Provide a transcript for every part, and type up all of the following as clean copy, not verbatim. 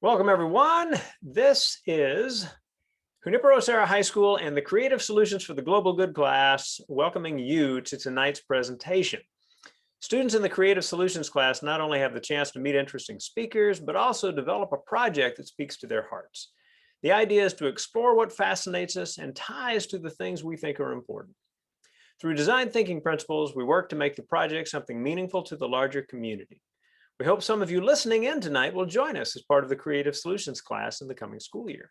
Welcome, everyone. This is Junipero Serra High School and the Creative Solutions for the Global Good class welcoming you to tonight's presentation. Students in the Creative Solutions class not only have the chance to meet interesting speakers, but also develop a project that speaks to their hearts. The idea is to explore what fascinates us and ties to the things we think are important. Through design thinking principles, we work to make the project something meaningful to the larger community. We hope some of you listening in tonight will join us as part of the Creative Solutions class in the coming school year.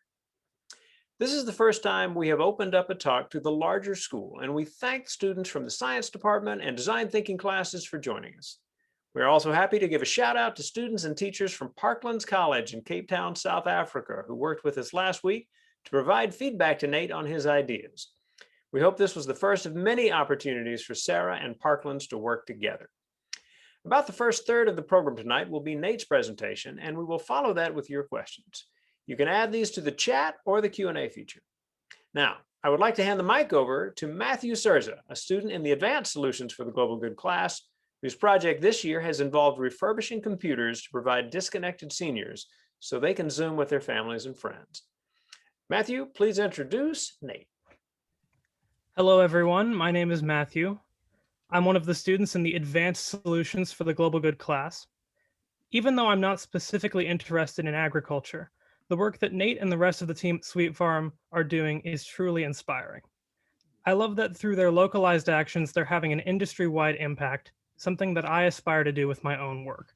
This is the first time we have opened up a talk to the larger school, and we thank students from the science department and design thinking classes for joining us. We're also happy to give a shout out to students and teachers from Parklands College in Cape Town, South Africa, who worked with us last week to provide feedback to Nate on his ideas. We hope this was the first of many opportunities for Sarah and Parklands to work together. About the first third of the program tonight will be Nate's presentation, and we will follow that with your questions. You can add these to the chat or the Q&A feature. Now, I would like to hand the mic over to Matthew Serza, a student in the Advanced Solutions for the Global Good class, whose project this year has involved refurbishing computers to provide disconnected seniors so they can Zoom with their families and friends. Matthew, please introduce Nate. Hello, everyone. My name is Matthew. I'm one of the students in the Advanced Solutions for the Global Good class. Even though I'm not specifically interested in agriculture, the work that Nate and the rest of the team at Sweet Farm are doing is truly inspiring. I love that through their localized actions, they're having an industry-wide impact, something that I aspire to do with my own work.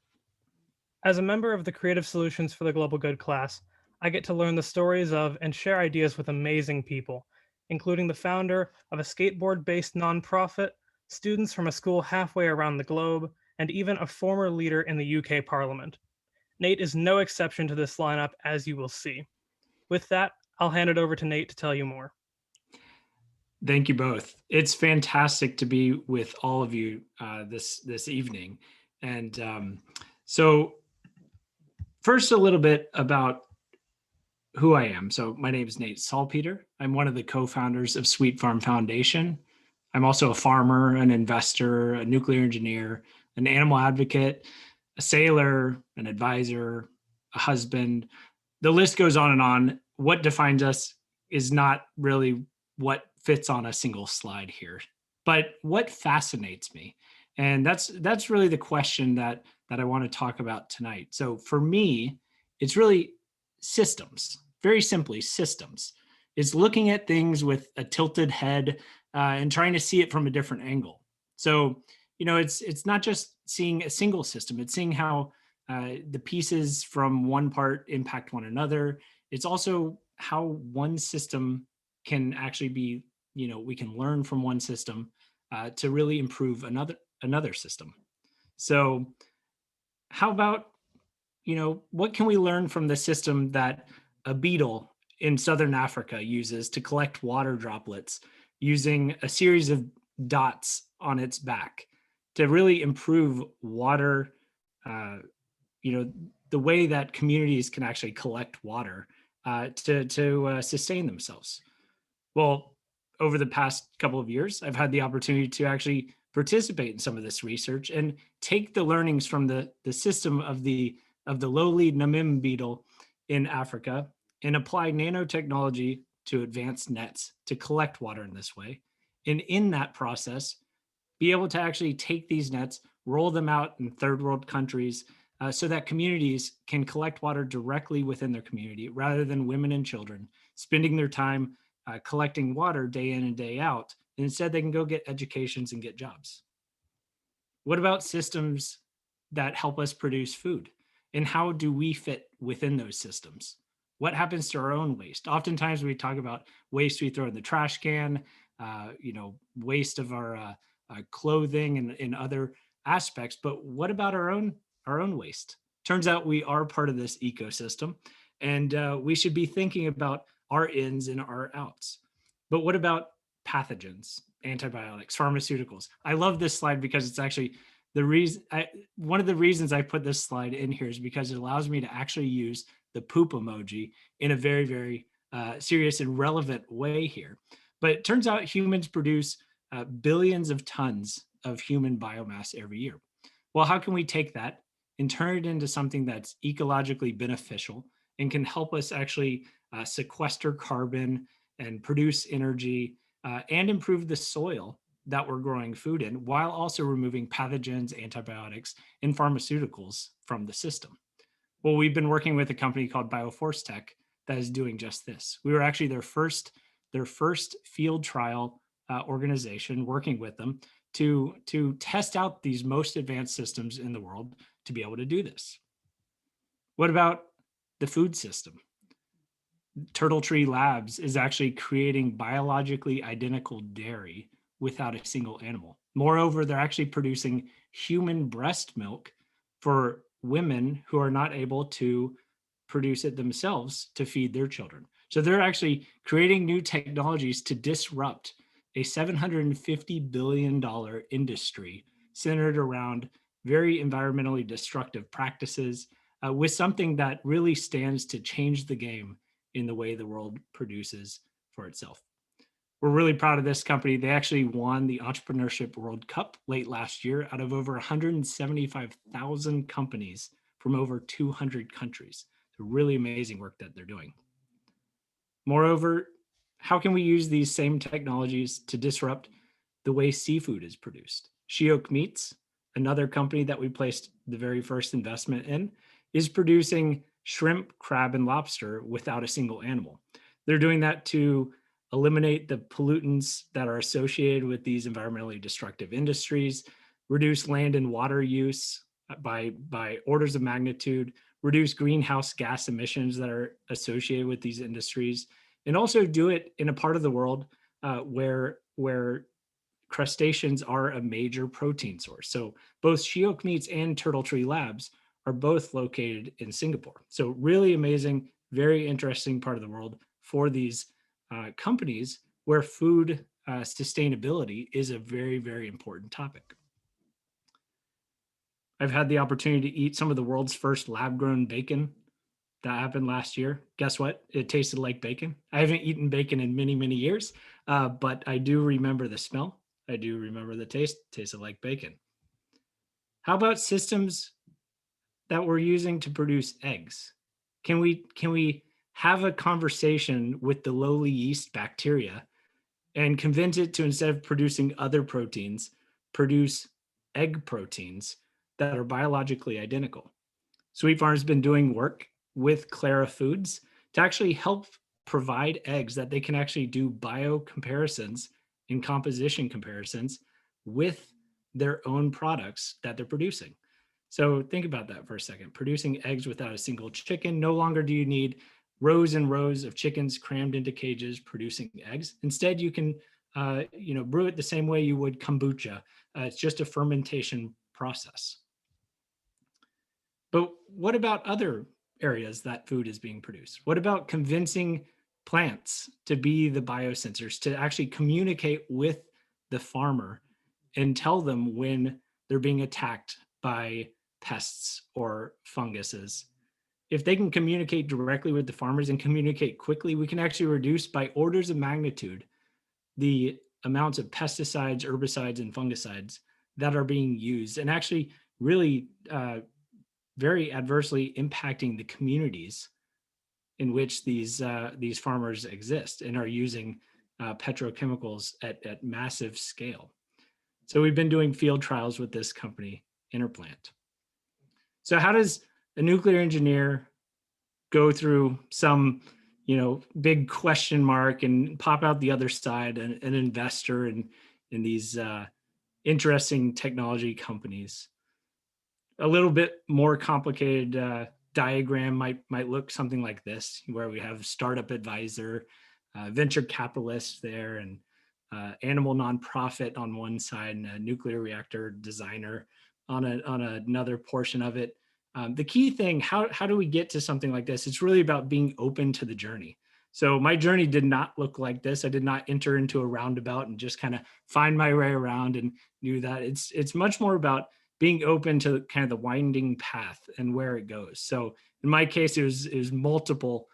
As a member of the Creative Solutions for the Global Good class, I get to learn the stories of and share ideas with amazing people, including the founder of a skateboard-based nonprofit, students from a school halfway around the globe, and even a former leader in the UK Parliament. Nate is no exception to this lineup, as you will see. With that, I'll hand it over to Nate to tell you more. Thank you both. It's fantastic to be with all of you this evening. And so first, a little bit about who I am. So my name is Nate Salpeter. I'm one of the co-founders of Sweet Farm Foundation. I'm also a farmer, an investor, a nuclear engineer, an animal advocate, a sailor, an advisor, a husband. The list goes on and on. What defines us is not really what fits on a single slide here, but what fascinates me. And that's really the question that I want to talk about tonight. So for me, it's really systems, very simply systems. It's looking at things with a tilted head and trying to see it from a different angle. So, it's not just seeing a single system, it's seeing how the pieces from one part impact one another. It's also how one system can actually be, we can learn from one system to really improve another system. So how about, what can we learn from the system that a beetle in Southern Africa uses to collect water droplets using a series of dots on its back to really improve water, the way that communities can actually collect water to sustain themselves. Well, over the past couple of years, I've had the opportunity to actually participate in some of this research and take the learnings from the system of the lowly Namim beetle in Africa and apply nanotechnology to advanced nets to collect water in this way. And in that process, be able to actually take these nets, roll them out in third world countries so that communities can collect water directly within their community rather than women and children spending their time collecting water day in and day out. And instead, they can go get educations and get jobs. What about systems that help us produce food? And how do we fit within those systems? What happens to our own waste? Oftentimes we talk about waste we throw in the trash can, waste of our clothing and other aspects. But what about our own waste? Turns out we are part of this ecosystem, and we should be thinking about our ins and our outs. But what about pathogens, antibiotics, pharmaceuticals? I love this slide because it's actually the reason. One of the reasons I put this slide in here is because it allows me to actually use the poop emoji in a very, very serious and relevant way here. But it turns out humans produce billions of tons of human biomass every year. Well, how can we take that and turn it into something that's ecologically beneficial and can help us actually sequester carbon and produce energy and improve the soil that we're growing food in, while also removing pathogens, antibiotics, and pharmaceuticals from the system. Well, we've been working with a company called Bioforce Tech that is doing just this. We were actually their first field trial organization, working with them to test out these most advanced systems in the world to be able to do this. What about the food system? Turtle Tree Labs is actually creating biologically identical dairy without a single animal. Moreover, they're actually producing human breast milk for women who are not able to produce it themselves to feed their children. So they're actually creating new technologies to disrupt a $750 billion industry centered around very environmentally destructive practices with something that really stands to change the game in the way the world produces for itself. We're really proud of this company. They actually won the Entrepreneurship World Cup late last year out of over 175,000 companies from over 200 countries. So really amazing work that they're doing. Moreover, how can we use these same technologies to disrupt the way seafood is produced? She-Oak Meats, another company that we placed the very first investment in, is producing shrimp, crab, and lobster without a single animal. They're doing that to eliminate the pollutants that are associated with these environmentally destructive industries, reduce land and water use by orders of magnitude, reduce greenhouse gas emissions that are associated with these industries, and also do it in a part of the world where crustaceans are a major protein source. So both She-Oak Meats and Turtle Tree Labs are both located in Singapore. So really amazing, very interesting part of the world for these companies where food sustainability is a very, very important topic. I've had the opportunity to eat some of the world's first lab-grown bacon that happened last year. Guess what? It tasted like bacon. I haven't eaten bacon in many, many years, but I do remember the smell. I do remember the taste. It tasted like bacon. How about systems that we're using to produce eggs? Can we have a conversation with the lowly yeast bacteria and convince it to, instead of producing other proteins, produce egg proteins that are biologically identical? Sweet Farm's been doing work with Clara Foods to actually help provide eggs that they can actually do bio comparisons and composition comparisons with their own products that they're producing. So think about that for a second. Producing eggs without a single chicken. No longer do you need rows and rows of chickens crammed into cages producing eggs. Instead, you can brew it the same way you would kombucha. It's just a fermentation process. But what about other areas that food is being produced? What about convincing plants to be the biosensors, to actually communicate with the farmer and tell them when they're being attacked by pests or funguses? If they can communicate directly with the farmers and communicate quickly, we can actually reduce by orders of magnitude the amounts of pesticides, herbicides, and fungicides that are being used, and actually really very adversely impacting the communities in which these farmers exist and are using petrochemicals at massive scale. So we've been doing field trials with this company, Interplant. So how does a nuclear engineer go through some big question mark and pop out the other side, an investor in these interesting technology companies? A little bit more complicated diagram might look something like this, where we have startup advisor, venture capitalist there, and animal nonprofit on one side, and a nuclear reactor designer on another portion of it. The key thing, how do we get to something like this? It's really about being open to the journey. So my journey did not look like this. I did not enter into a roundabout and just kind of find my way around and knew that. It's much more about being open to kind of the winding path and where it goes. So in my case, it was multiple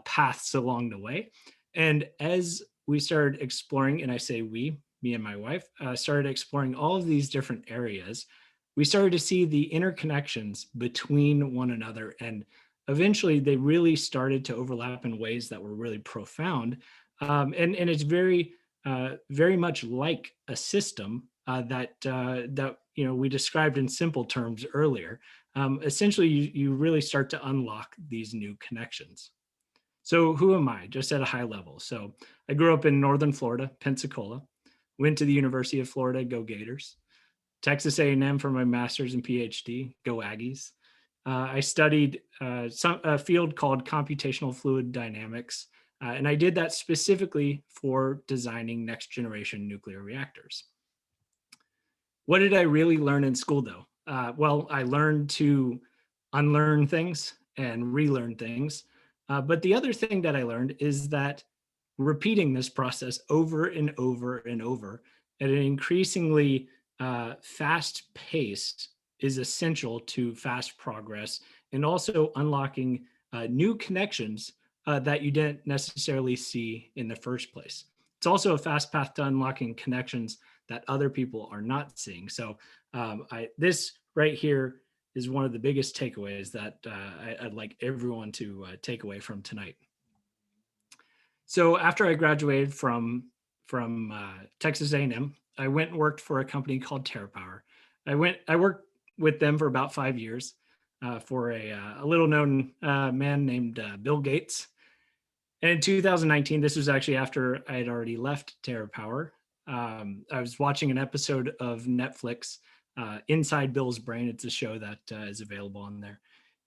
paths along the way. And as we started exploring, and I say we, me and my wife, started exploring all of these different areas, we started to see the interconnections between one another and eventually they really started to overlap in ways that were really profound. And it's very, very much like a system that we described in simple terms earlier. Essentially, you really start to unlock these new connections. So who am I, just at a high level? So I grew up in Northern Florida, Pensacola, went to the University of Florida, go Gators, Texas A&M for my master's and PhD, go Aggies. I studied a field called computational fluid dynamics, and I did that specifically for designing next generation nuclear reactors. What did I really learn in school though? Well, I learned to unlearn things and relearn things. But the other thing that I learned is that repeating this process over and over and over at an increasingly fast pace is essential to fast progress and also unlocking new connections that you didn't necessarily see in the first place. It's also a fast path to unlocking connections that other people are not seeing. So this right here is one of the biggest takeaways that I'd like everyone to take away from tonight. So after I graduated from Texas A&M, I went and worked for a company called TerraPower. I worked with them for about 5 years for a little known man named Bill Gates. And in 2019, this was actually after I had already left TerraPower. I was watching an episode of Netflix, Inside Bill's Brain. It's a show that is available on there.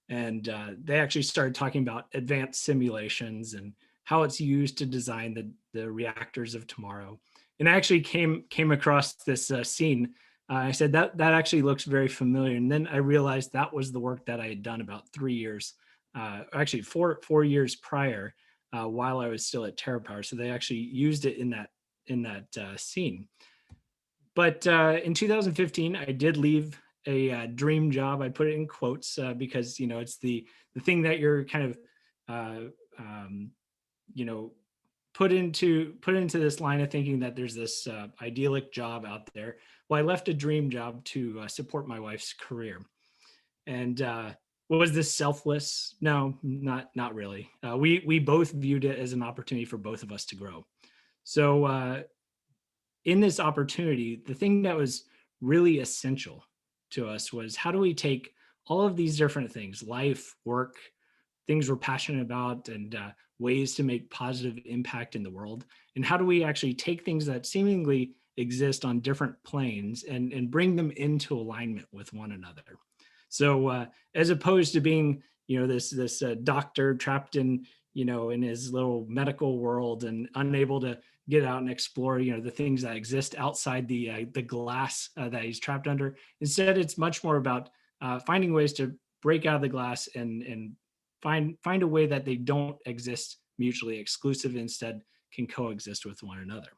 And they actually started talking about advanced simulations and how it's used to design the reactors of tomorrow. And I actually came across this scene. I said, that actually looks very familiar. And then I realized that was the work that I had done about 3 years, actually four years prior, while I was still at TerraPower. So they actually used it in that scene. But in 2015, I did leave a dream job. I put it in quotes because it's the thing that you're kind of put into this line of thinking that there's this idyllic job out there. Well, I left a dream job to support my wife's career. And was this selfless? No, not really. We both viewed it as an opportunity for both of us to grow. So in this opportunity, the thing that was really essential to us was, how do we take all of these different things, life, work, things we're passionate about, and ways to make positive impact in the world, and how do we actually take things that seemingly exist on different planes and bring them into alignment with one another? So as opposed to being this doctor trapped in in his little medical world and unable to get out and explore the things that exist outside the glass that he's trapped under, instead it's much more about finding ways to break out of the glass and find a way that they don't exist mutually exclusive, instead can coexist with one another.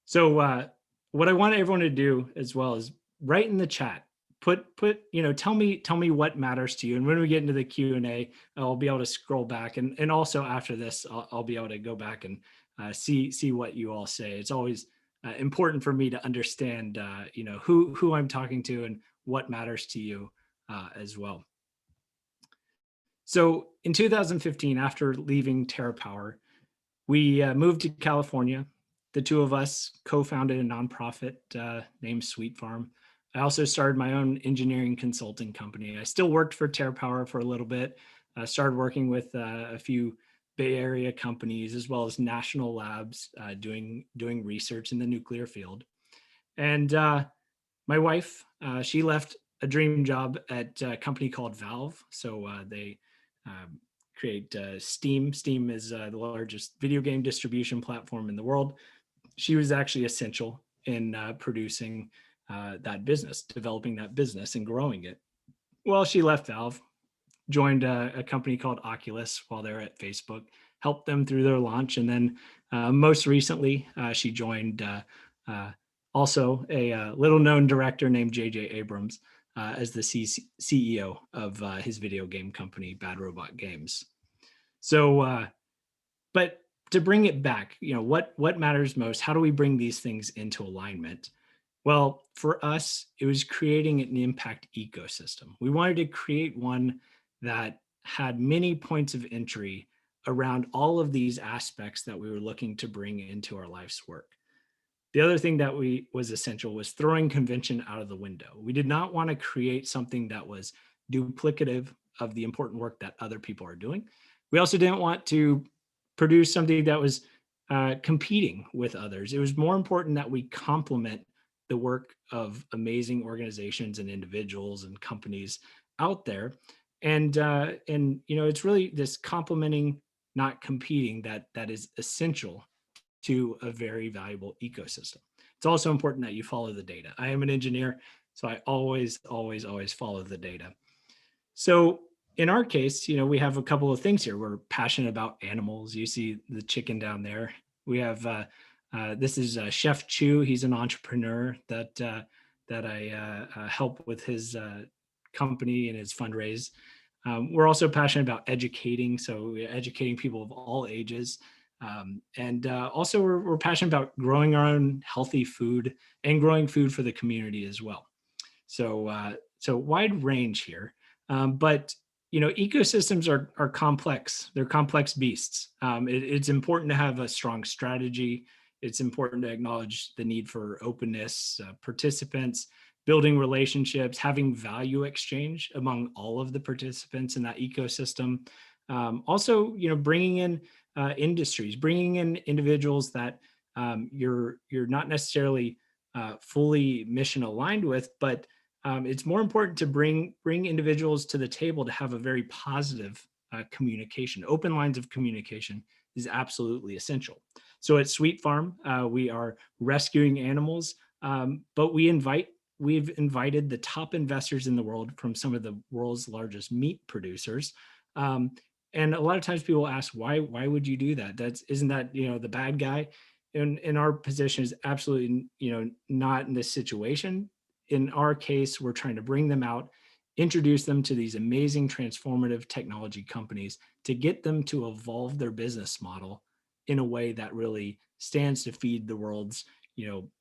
So what I want everyone to do as well is write in the chat, tell me what matters to you. And when we get into the Q&A, I'll be able to scroll back, and also after this, I'll be able to go back and see what you all say. It's always important for me to understand who I'm talking to and what matters to you as well. So in 2015, after leaving TerraPower, we moved to California. The two of us co-founded a nonprofit named Sweet Farm. I also started my own engineering consulting company. I still worked for TerraPower for a little bit. I started working with a few Bay Area companies as well as national labs doing research in the nuclear field. And my wife, she left a dream job at a company called Valve. So they create Steam. Steam is the largest video game distribution platform in the world. She was actually essential in producing that business, developing that business and growing it. Well, she left Valve, joined a company called Oculus while they were at Facebook, helped them through their launch. And then most recently, she joined also a little known director named J.J. Abrams as the CEO of his video game company, Bad Robot Games. So, but to bring it back, what matters most? How do we bring these things into alignment? Well, for us, it was creating an impact ecosystem. We wanted to create one that had many points of entry around all of these aspects that we were looking to bring into our life's work. The other thing that was essential was throwing convention out of the window. We did not want to create something that was duplicative of the important work that other people are doing. We also didn't want to produce something that was competing with others. It was more important that we complement the work of amazing organizations and individuals and companies out there. And it's really this complementing, not competing, that is essential to a very valuable ecosystem. It's also important that you follow the data. I am an engineer, so I always follow the data. So in our case, we have a couple of things here. We're passionate about animals. You see the chicken down there. We have, this is Chef Chu. He's an entrepreneur that I help with his company and his fundraise. We're also passionate about educating. So we're educating people of all ages. And also we're passionate about growing our own healthy food and growing food for the community as well. So wide range here. But ecosystems are complex. They're complex beasts. It's important to have a strong strategy. It's important to acknowledge the need for openness, participants, building relationships, having value exchange among all of the participants in that ecosystem. Also, bringing in industries, bringing in individuals that you're not necessarily fully mission aligned with, but it's more important to bring individuals to the table to have a very positive communication. Open lines of communication is absolutely essential. So at Sweet Farm, we are rescuing animals, but we've invited the top investors in the world from some of the world's largest meat producers. And a lot of times people ask, why would you do that? Isn't that, the bad guy? In our position is absolutely, not in this situation. In our case, we're trying to bring them out, introduce them to these amazing transformative technology companies to get them to evolve their business model in a way that really stands to feed the world's,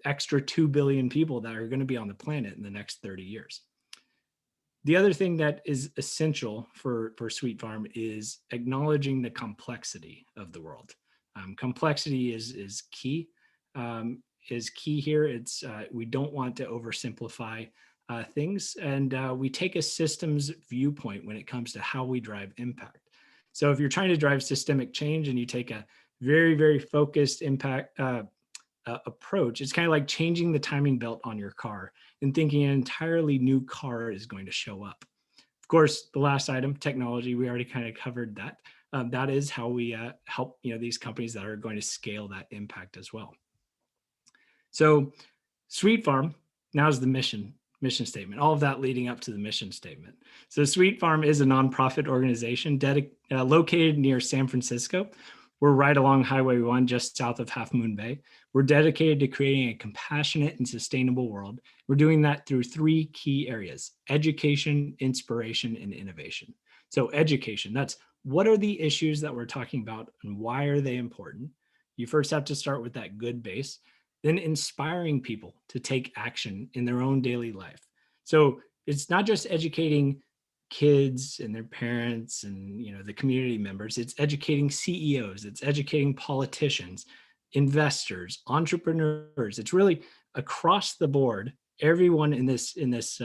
extra 2 billion people that are going to be on the planet in the next 30 years. The other thing that is essential for Sweet Farm is acknowledging the complexity of the world. Complexity is key. Here. It's we don't want to oversimplify things, and we take a systems viewpoint when it comes to how we drive impact. So if you're trying to drive systemic change and you take a very, very focused impact approach, it's kind of like changing the timing belt on your car and thinking an entirely new car is going to show up. Of course, the last item, technology, we already kind of covered that. That is how we help these companies that are going to scale that impact as well. So Sweet Farm, now's the mission statement, all of that leading up to the mission statement. So Sweet Farm is a nonprofit organization located near San Francisco. We're right along Highway 1, just south of Half Moon Bay. We're dedicated to creating a compassionate and sustainable world. We're doing that through 3 key areas: education, inspiration, and innovation. So education, that's what are the issues that we're talking about and why are they important? You first have to start with that good base. Then inspiring people to take action in their own daily life. So it's not just educating kids and their parents and the community members. It's educating CEOs. It's educating politicians, investors, entrepreneurs. It's really across the board. Everyone in this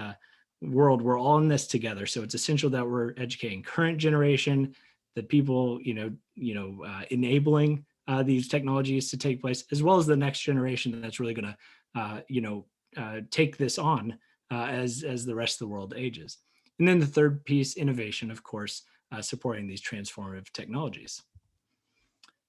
world, we're all in this together. So it's essential that we're educating current generation, the people enabling these technologies to take place, as well as the next generation that's really going to, take this on as the rest of the world ages. And then the third piece, innovation, of course, supporting these transformative technologies.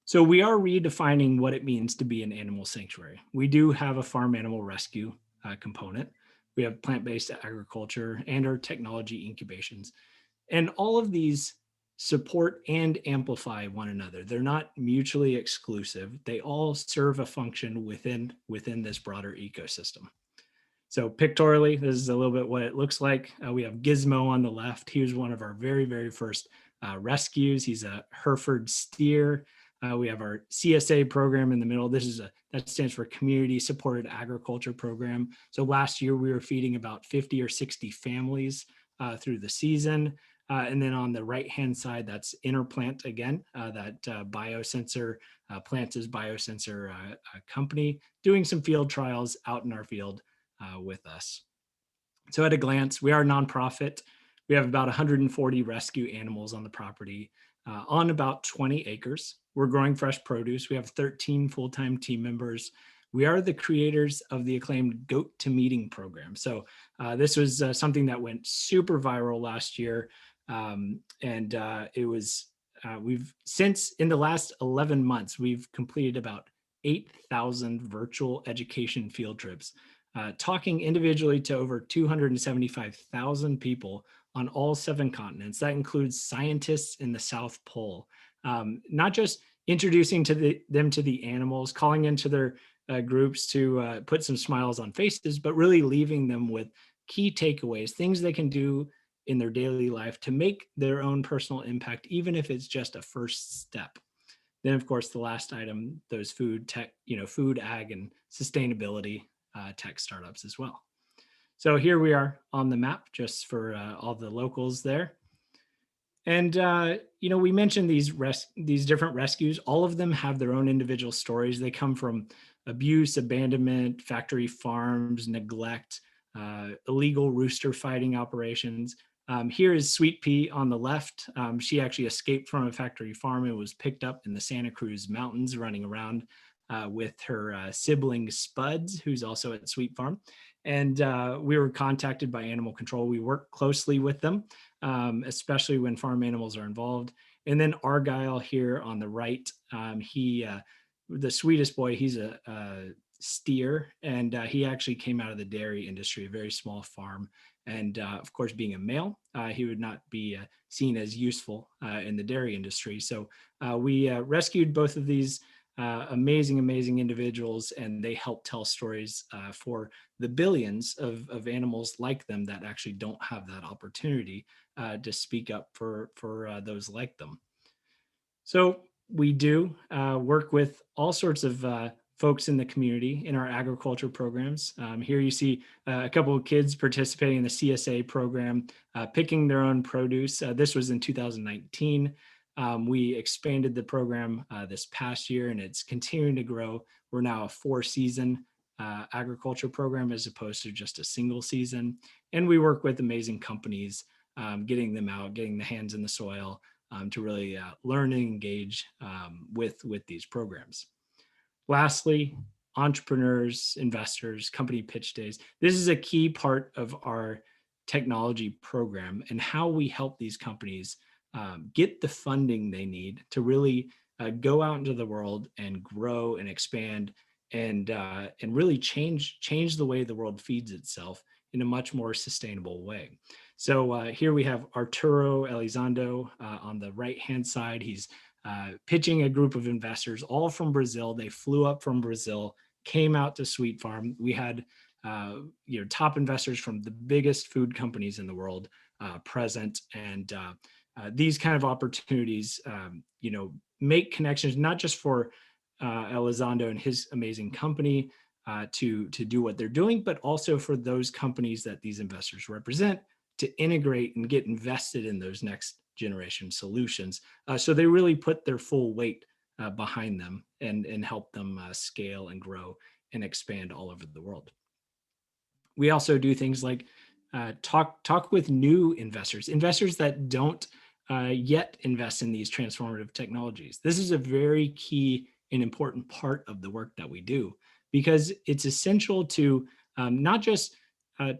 So we are redefining what it means to be an animal sanctuary. We do have a farm animal rescue component. We have plant-based agriculture and our technology incubations. And all of these support and amplify one another. They're not mutually exclusive. They all serve a function within this broader ecosystem. So pictorially, this is a little bit what it looks like. We have Gizmo on the left. He was one of our very, very first rescues. He's a Hereford steer. We have our CSA program in the middle. That stands for Community Supported Agriculture Program. So last year we were feeding about 50 or 60 families through the season. And then on the right-hand side, that's Interplant again, that biosensor, Plants' biosensor company, doing some field trials out in our field with us. So at a glance, we are a nonprofit. We have about 140 rescue animals on the property on about 20 acres. We're growing fresh produce. We have 13 full-time team members. We are the creators of the acclaimed Goat to Meeting program. So this was something that went super viral last year. It was, we've since in the last 11 months, we've completed about 8,000 virtual education field trips, talking individually to over 275,000 people on all 7 continents. That includes scientists in the South Pole, not just introducing them to the animals, calling into their groups to put some smiles on faces, but really leaving them with key takeaways, things they can do in their daily life to make their own personal impact, even if it's just a first step. Then, of course, the last item, those food tech, food, ag, and sustainability tech startups as well. So here we are on the map, just for all the locals there. And we mentioned these different rescues. All of them have their own individual stories. They come from abuse, abandonment, factory farms, neglect, illegal rooster fighting operations. Here is Sweet Pea on the left. She actually escaped from a factory farm and was picked up in the Santa Cruz Mountains running around with her sibling Spuds, who's also at Sweet Farm. And we were contacted by animal control. We work closely with them, especially when farm animals are involved. And then Argyle here on the right, the sweetest boy, he's a steer, and he actually came out of the dairy industry, a very small farm. And of course, being a male, he would not be seen as useful in the dairy industry. So we rescued both of these amazing individuals, and they help tell stories for the billions of animals like them that actually don't have that opportunity to speak up for those like them. So we do work with all sorts of folks in the community in our agriculture programs. Here you see a couple of kids participating in the CSA program, picking their own produce. This was in 2019. We expanded the program this past year, and it's continuing to grow. We're now a 4-season agriculture program as opposed to just a single season. And we work with amazing companies, getting them out, getting the hands in the soil to really learn and engage with these programs. Lastly, entrepreneurs, investors, company pitch days. This is a key part of our technology program and how we help these companies get the funding they need to really go out into the world and grow and expand and really change the way the world feeds itself in a much more sustainable way. So here we have Arturo Elizondo on the right-hand side. He's pitching a group of investors, all from Brazil. They flew up from Brazil, came out to Sweet Farm. We had top investors from the biggest food companies in the world present, and these kind of opportunities, make connections not just for Elizondo and his amazing company to do what they're doing, but also for those companies that these investors represent to integrate and get invested in those next generation solutions. So they really put their full weight behind them and help them scale and grow and expand all over the world. We also do things like talk with new investors that don't yet invest in these transformative technologies. This is a very key and important part of the work that we do, because it's essential to not just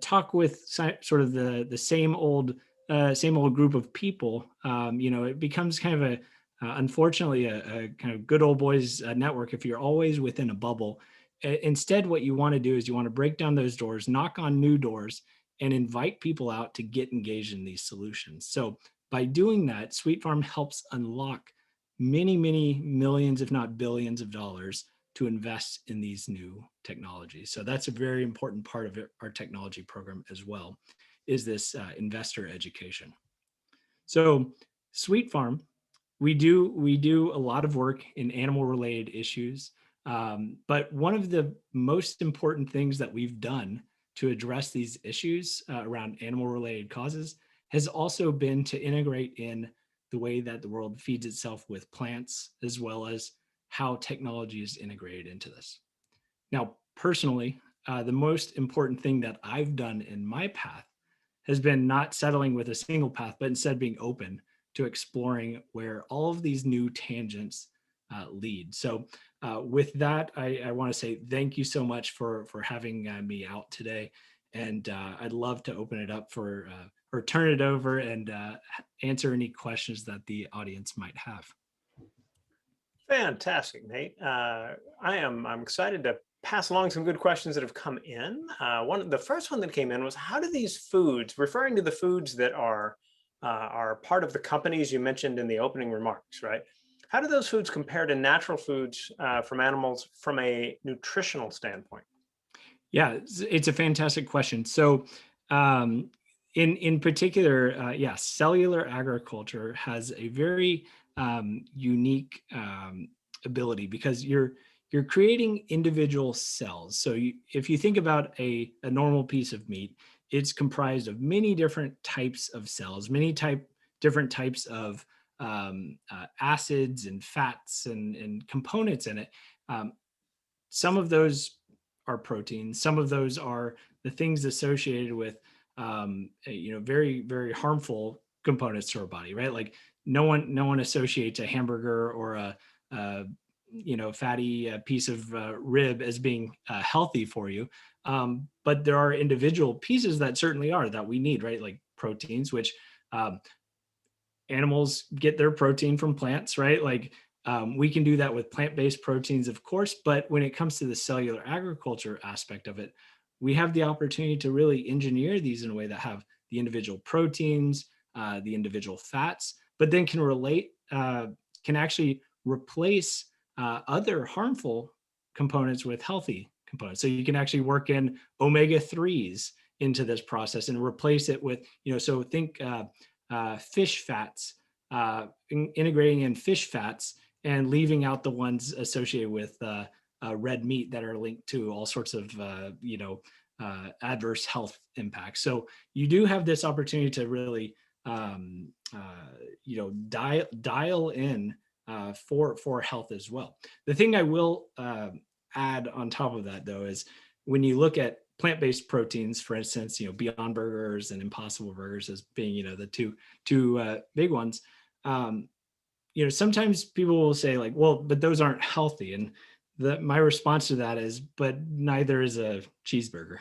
talk with sort of the same old group of people. It becomes kind of unfortunately a kind of good old boys network if you're always within a bubble. Instead, what you want to do is you want to break down those doors, knock on new doors, and invite people out to get engaged in these solutions. So by doing that, Sweet Farm helps unlock many millions, if not billions of dollars to invest in these new technologies. So that's a very important part of our technology program as well, is this investor education. So Sweet Farm, we do a lot of work in animal related issues. But one of the most important things that we've done to address these issues around animal related causes has also been to integrate in the way that the world feeds itself with plants, as well as how technology is integrated into this. Now, personally, the most important thing that I've done in my path has been not settling with a single path, but instead being open to exploring where all of these new tangents lead. So with that, I want to say thank you so much for having me out today. And I'd love to open it up for or turn it over and answer any questions that the audience might have. Fantastic, Nate. I'm excited to pass along some good questions that have come in. The first one that came in was, how do these foods, referring to the foods that are part of the companies you mentioned in the opening remarks, right? How do those foods compare to natural foods from animals from a nutritional standpoint? Yeah, it's a fantastic question. So in particular, yeah, cellular agriculture has a very unique ability, because you're creating individual cells. So if you think about a normal piece of meat, it's comprised of many different types of cells, different types of acids and fats and components in it. Some of those are proteins. Some of those are the things associated with very, very harmful components to our body, right? Like no one associates a hamburger or a fatty piece of rib as being healthy for you. But there are individual pieces that certainly are, that we need, right? Like proteins, which animals get their protein from plants, right? Like we can do that with plant-based proteins, of course, but when it comes to the cellular agriculture aspect of it, we have the opportunity to really engineer these in a way that have the individual proteins, the individual fats, but then can actually replace other harmful components with healthy components. So you can actually work in omega-3s into this process and replace it with, so think fish fats, integrating in fish fats and leaving out the ones associated with red meat that are linked to all sorts of adverse health impacts. So you do have this opportunity to really dial in for health as well. The thing I will add on top of that, though, is when you look at plant-based proteins, for instance, Beyond Burgers and Impossible Burgers as being the two big ones. Sometimes people will say like, well, but those aren't healthy. And my response to that is, but neither is a cheeseburger.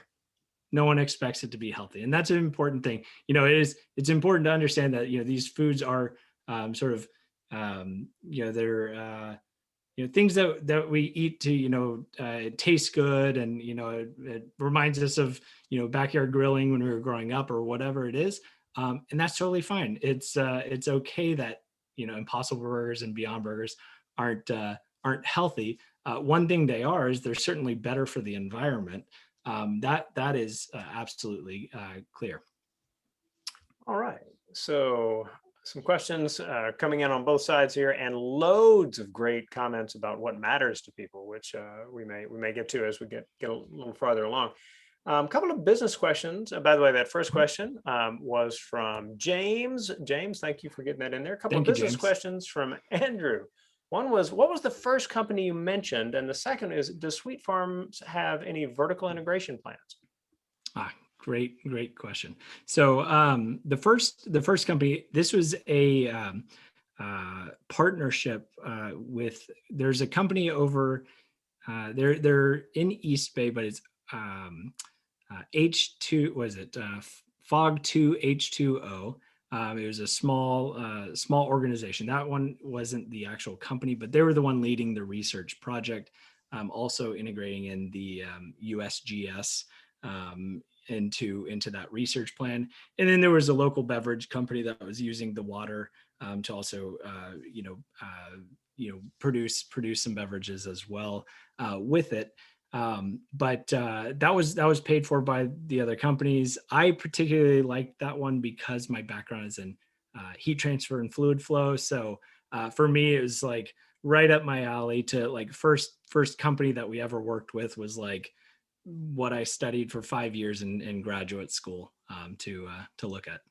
No one expects it to be healthy. And that's an important thing. It's important to understand that, these foods are they're things that we eat to, taste good. And, it reminds us of, backyard grilling when we were growing up or whatever it is. And that's totally fine. It's okay that, Impossible Burgers and Beyond Burgers aren't healthy. One thing they are is they're certainly better for the environment. That is absolutely clear. All right. So some questions coming in on both sides here, and loads of great comments about what matters to people, which we may get to as we get a little farther along. A couple of business questions. By the way, that first question was from James. James, thank you for getting that in there. A couple of business questions from Andrew. One was, what was the first company you mentioned? And the second is, does Sweet Farms have any vertical integration plans? Great question. So the first company, this was a partnership with. There's a company over. They're in East Bay, but it's H2. Was it Fog2 H2O? It was a small organization. That one wasn't the actual company, but they were the one leading the research project, also integrating in the USGS into that research plan. And then there was a local beverage company that was using the water to also produce some beverages as well with it. But that was paid for by the other companies. I particularly liked that one because my background is in heat transfer and fluid flow. So for me, it was like right up my alley. To like first company that we ever worked with was like what I studied for 5 years in graduate school to look at.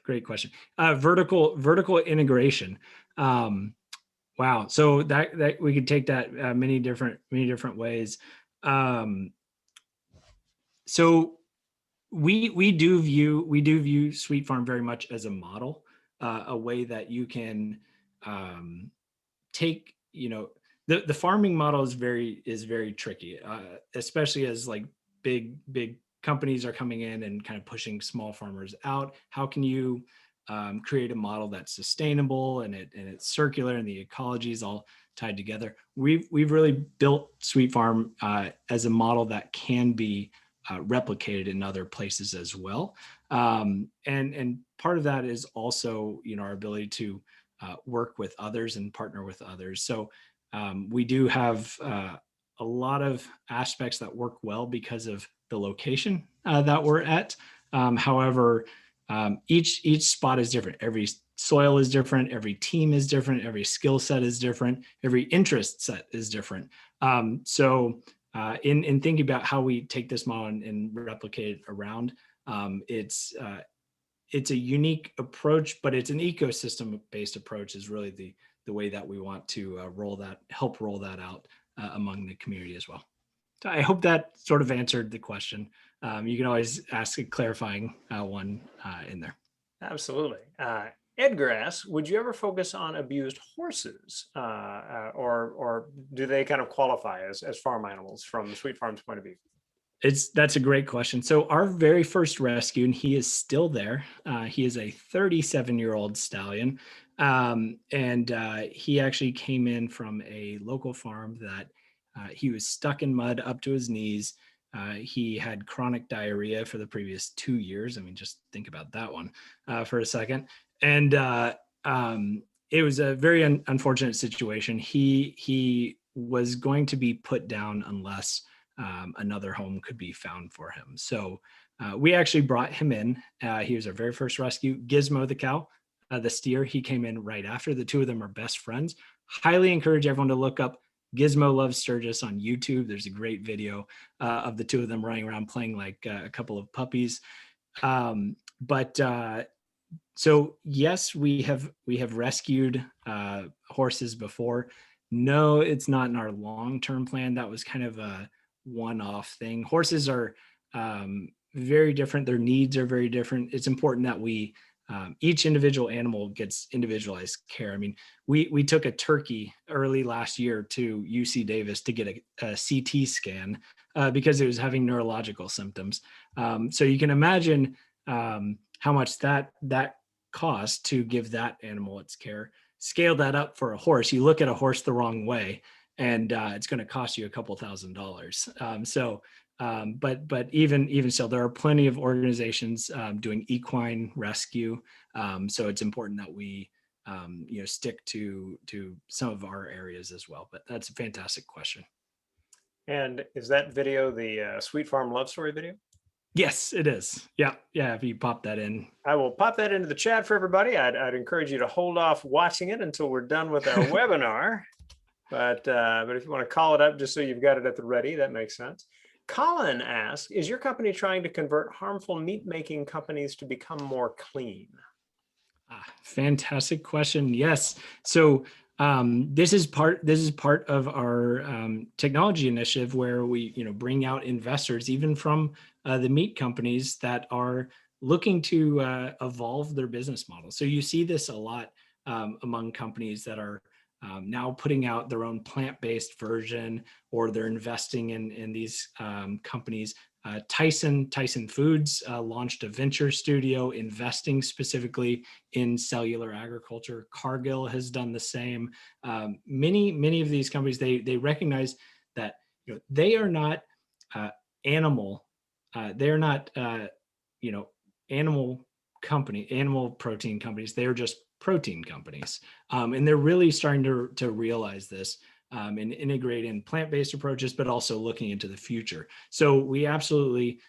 Great question. Vertical integration. Wow. So that we could take that many different ways. So we do view Sweet Farm very much as a model, a way that you can take, the farming model is very tricky, especially as like big companies are coming in and kind of pushing small farmers out. How can you create a model that's sustainable and it's circular and the ecology is all tied together? We've really built Sweet Farm as a model that can be replicated in other places as well. And part of that is also, our ability to work with others and partner with others. So we do have a lot of aspects that work well because of the location that we're at. However, each spot is different. Every soil is different. Every team is different. Every skill set is different. Every interest set is different. So in thinking about how we take this model and replicate it around, it's a unique approach, but it's an ecosystem-based approach is really the way that we want to help roll that out among the community as well. So I hope that sort of answered the question. You can always ask a clarifying one in there. Absolutely. Edgar asks, would you ever focus on abused horses, or do they kind of qualify as farm animals from the Sweet Farm's point of view? That's a great question. So our very first rescue, and he is still there. He is a 37-year-old stallion. And he actually came in from a local farm that he was stuck in mud up to his knees. He had chronic diarrhea for the previous 2 years. I mean, just think about that one for a second. And it was a very unfortunate situation. He was going to be put down unless another home could be found for him. So we actually brought him in. He was our very first rescue. Gizmo, the cow, the steer, he came in right after. The two of them are best friends. Highly encourage everyone to look up Gizmo Loves Sturgis on YouTube. There's a great video of the two of them running around playing like a couple of puppies. So yes, we have rescued horses before. No, it's not in our long-term plan. That was kind of a one-off thing. Horses are very different. Their needs are very different. It's important that we each individual animal gets individualized care. I mean, we took a turkey early last year to UC Davis to get a CT scan because it was having neurological symptoms. So you can imagine how much that cost to give that animal its care. Scale that up for a horse. You look at a horse the wrong way, and it's going to cost you a couple $1,000s. But even so, there are plenty of organizations doing equine rescue. So it's important that we stick to some of our areas as well. But that's a fantastic question. And is that video the Sweet Farm Love Story video? Yes, it is. Yeah. If you pop that in, I will pop that into the chat for everybody. I'd encourage you to hold off watching it until we're done with our webinar. But if you want to call it up just so you've got it at the ready, that makes sense. Colin asks, is your company trying to convert harmful meat-making companies to become more clean? Fantastic question. Yes. So this is part of our technology initiative where we bring out investors even from the meat companies that are looking to evolve their business model. So you see this a lot among companies that are now putting out their own plant-based version, or they're investing in these companies. Tyson Foods launched a venture studio investing specifically in cellular agriculture. Cargill has done the same. Many of these companies, they recognize that they are not animal. They are not animal protein companies. They are just protein companies, and they're really starting to realize this and integrate in plant-based approaches, but also looking into the future. So we absolutely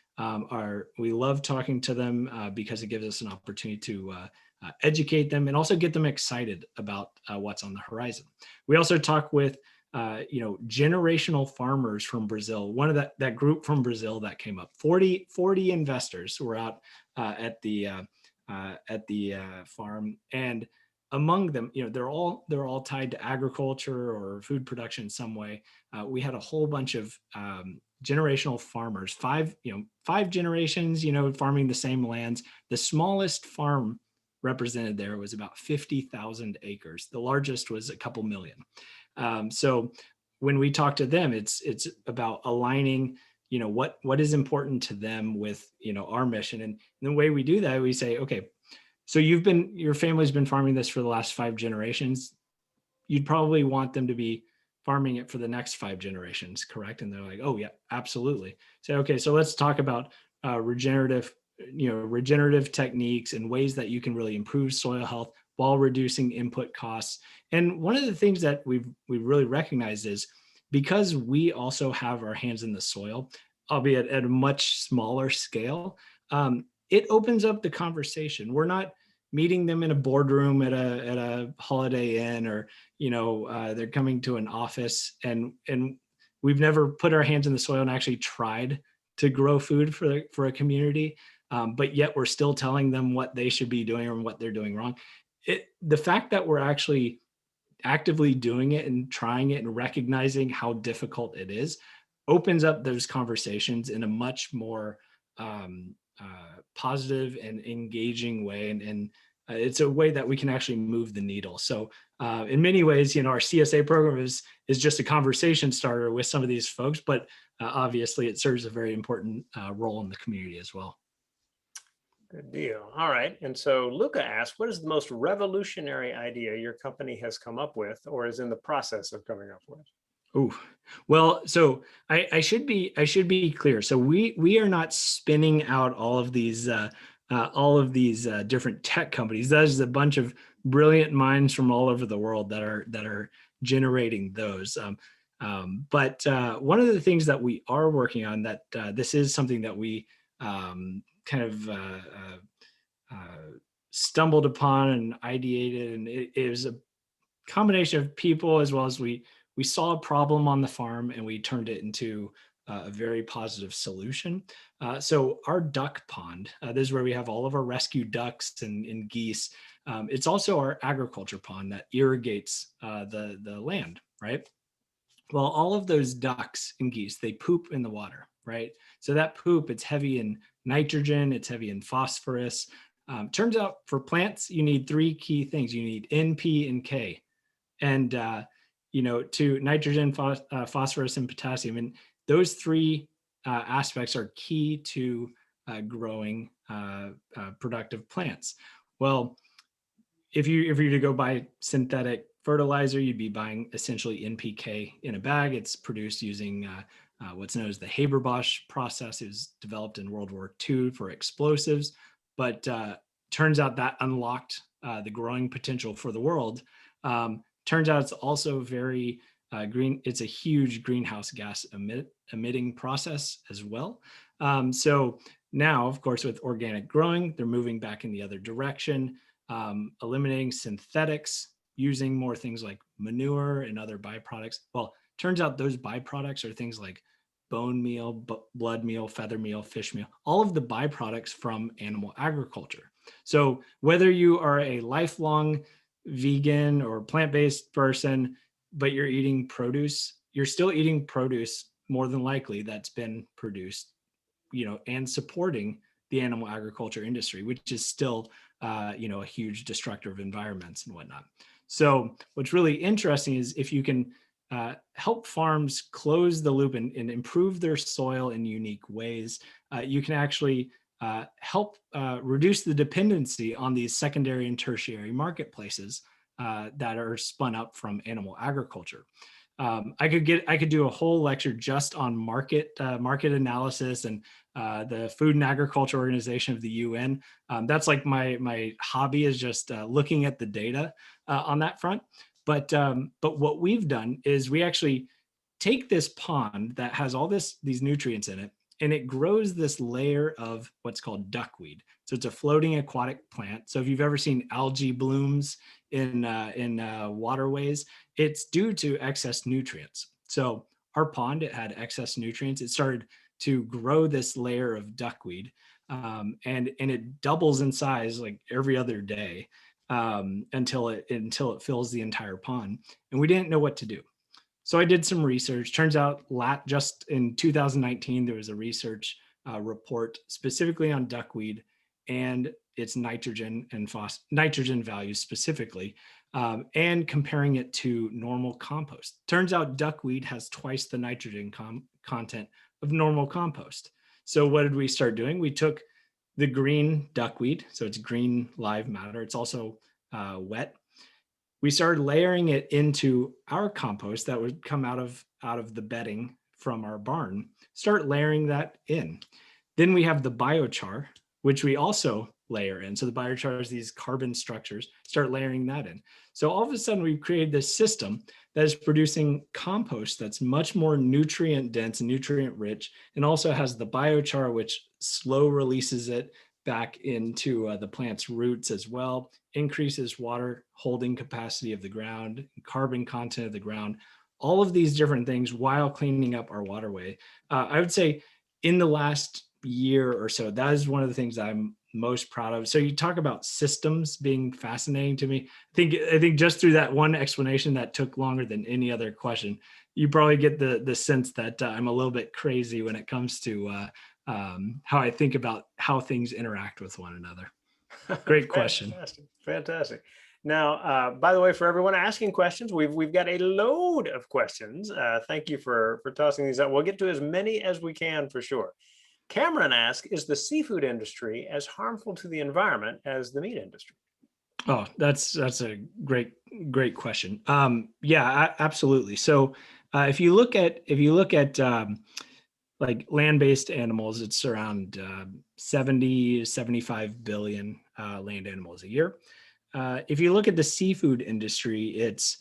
we love talking to them because it gives us an opportunity to educate them and also get them excited about what's on the horizon. We also talk with generational farmers from Brazil. One of that group from Brazil that came up, 40 investors who were out at the at the farm, and among them, they're all tied to agriculture or food production in some way. We had a whole bunch of generational farmers, five generations, farming the same lands. The smallest farm represented there was about 50,000 acres. The largest was a couple million. So when we talk to them, it's about aligning, what is important to them with, our mission. And the way we do that, we say, okay, so your family's been farming this for the last 5 generations. You'd probably want them to be farming it for the next 5 generations, correct? And they're like, oh yeah, absolutely. So, okay, so let's talk about regenerative techniques and ways that you can really improve soil health while reducing input costs. And one of the things that we've really recognized is, because we also have our hands in the soil, albeit at a much smaller scale, it opens up the conversation. We're not meeting them in a boardroom at a Holiday Inn, or they're coming to an office, and we've never put our hands in the soil and actually tried to grow food for a community, but yet we're still telling them what they should be doing or what they're doing wrong. The fact that we're actually actively doing it and trying it and recognizing how difficult it is opens up those conversations in a much more positive and engaging way, and it's a way that we can actually move the needle. So in many ways, our CSA program is just a conversation starter with some of these folks, but obviously it serves a very important role in the community as well. Good deal. All right. And so Luca asked, what is the most revolutionary idea your company has come up with or is in the process of coming up with? Oh, well, so I should be clear. So we are not spinning out all of these different tech companies. There's a bunch of brilliant minds from all over the world that are generating those. But one of the things that we are working on, that this is something that we kind of stumbled upon and ideated, and it was a combination of people, as well as we saw a problem on the farm and we turned it into a very positive solution. So our duck pond, this is where we have all of our rescue ducks and geese. It's also our agriculture pond that irrigates the land, right? Well, all of those ducks and geese, they poop in the water, right? So that poop, it's heavy in nitrogen, it's heavy in phosphorus. Turns out for plants, you need 3 key things. You need N, P, and K. And to nitrogen, phosphorus, and potassium. And those 3 aspects are key to growing productive plants. Well, if you were to go buy synthetic fertilizer, you'd be buying essentially NPK in a bag. It's produced using what's known as the Haber-Bosch process. It was developed in World War II for explosives, but turns out that unlocked the growing potential for the world. Turns out it's also very green. It's a huge greenhouse gas emitting process as well. So now, of course, with organic growing, they're moving back in the other direction, eliminating synthetics, using more things like manure and other byproducts. Well, turns out those byproducts are things like bone meal, blood meal, feather meal, fish meal, all of the byproducts from animal agriculture. So whether you are a lifelong vegan or plant-based person, but you're eating produce, you're still eating produce more than likely that's been produced, and supporting the animal agriculture industry, which is still, a huge destructor of environments and whatnot. So what's really interesting is if you can help farms close the loop and improve their soil in unique ways, you can actually help reduce the dependency on these secondary and tertiary marketplaces that are spun up from animal agriculture. I could do a whole lecture just on market analysis and the Food and Agriculture Organization of the UN. That's like my hobby, is just looking at the data on that front. But what we've done is we actually take this pond that has all these nutrients in it, and it grows this layer of what's called duckweed. So it's a floating aquatic plant. So if you've ever seen algae blooms in waterways, it's due to excess nutrients. So our pond, it had excess nutrients. It started to grow this layer of duckweed. and it doubles in size like every other day until it fills the entire pond. And we didn't know what to do. So I did some research. Turns out just in 2019, there was a research report specifically on duckweed and its nitrogen and nitrogen values specifically, and comparing it to normal compost. Turns out duckweed has twice the nitrogen content of normal compost. So what did we start doing? We took the green duckweed, so it's green live matter. It's also wet. We started layering it into our compost that would come out of the bedding from our barn. Start layering that in. Then we have the biochar, which we also layer in. So the biochar is these carbon structures. Start layering that in. So all of a sudden, we've created this system that is producing compost that's much more nutrient dense and nutrient rich, and also has the biochar, which slow releases it back into the plant's roots as well, increases water holding capacity of the ground, carbon content of the ground, all of these different things while cleaning up our waterway. I would say in the last year or so, that is one of the things I'm most proud of. So you talk about systems being fascinating to me. I think just through that one explanation that took longer than any other question, you probably get the sense that I'm a little bit crazy when it comes to how I think about how things interact with one another. Great question. Fantastic. Now, by the way, for everyone asking questions, we've got a load of questions. Thank you for tossing these out. We'll get to as many as we can for sure. Cameron asks, is the seafood industry as harmful to the environment as the meat industry? Oh, that's a great question. Yeah, absolutely. So if you look at like land-based animals, it's around 70 to 75 billion land animals a year. If you look at the seafood industry, it's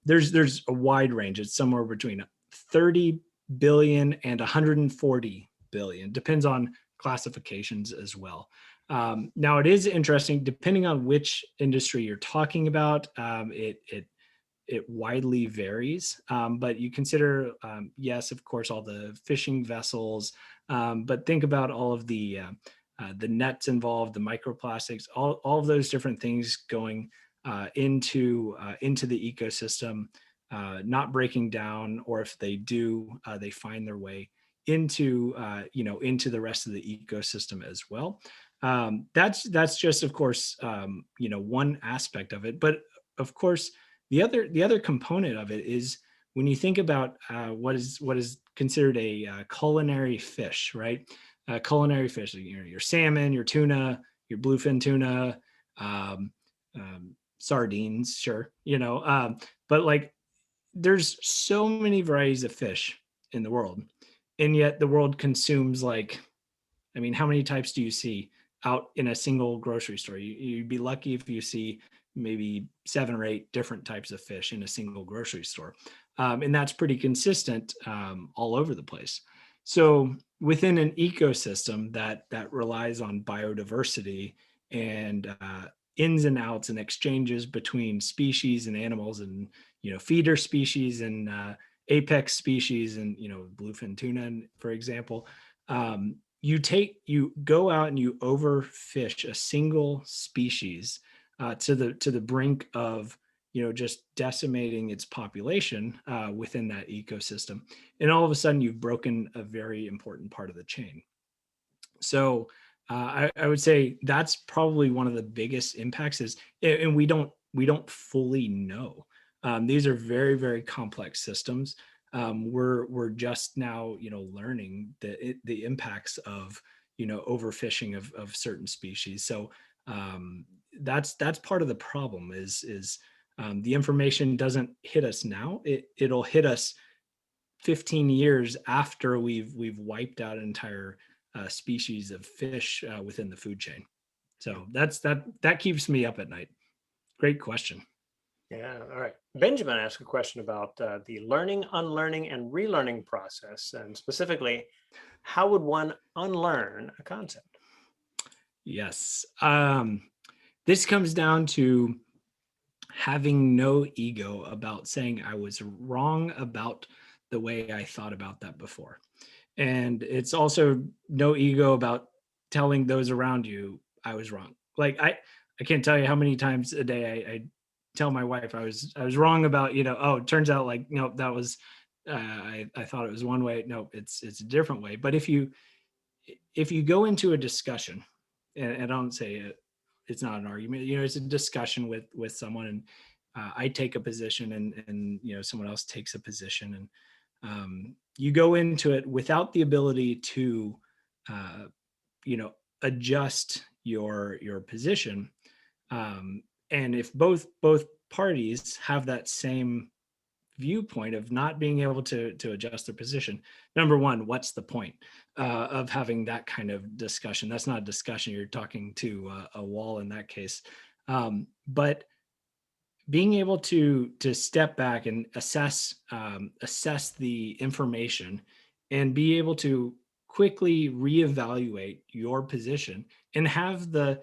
there's a wide range. It's somewhere between 30 billion and 140 billion, depends on classifications as well. Now it is interesting, depending on which industry you're talking about, it widely varies, but you consider, yes, of course, all the fishing vessels, but think about all of the nets involved, the microplastics, all of those different things going into the ecosystem, not breaking down, or if they do, they find their way into the rest of the ecosystem as well. That's just, of course, one aspect of it, but of course, the other component of it is when you think about what is considered a culinary fish, right? Culinary fish, your salmon, your tuna, your bluefin tuna, sardines, sure, but like there's so many varieties of fish in the world, and yet the world consumes how many types do you see out in a single grocery store? You'd be lucky if you see maybe 7 or 8 different types of fish in a single grocery store. And that's pretty consistent all over the place. So within an ecosystem that relies on biodiversity and ins and outs and exchanges between species and animals and, feeder species and apex species and, bluefin tuna, for example, you go out and you overfish a single species to the brink of just decimating its population within that ecosystem, and all of a sudden you've broken a very important part of the chain. So I would say that's probably one of the biggest impacts and we don't fully know. These are very, very complex systems. We're just now learning the impacts of overfishing of certain species. So that's part of the problem is the information doesn't hit us now. It'll hit us 15 years after we've wiped out an entire species of fish within the food chain. So that keeps me up at night. Great question. Yeah. All right. Benjamin asked a question about the learning, unlearning, and relearning process, and specifically, how would one unlearn a concept? Yes. This comes down to having no ego about saying I was wrong about the way I thought about that before. And it's also no ego about telling those around you I was wrong. Like I can't tell you how many times a day I tell my wife I was wrong about, oh, it turns out like, no, that was, I thought it was one way. No, it's a different way. But if you go into a discussion, and I don't say it's not an argument, it's a discussion with someone, and I take a position, and someone else takes a position, and you go into it without the ability to adjust your position, and if both parties have that same viewpoint of not being able to adjust their position, number one, what's the point of having that kind of discussion? That's not a discussion. You're talking to a wall in that case. But being able to step back and assess the information, and be able to quickly reevaluate your position, and have the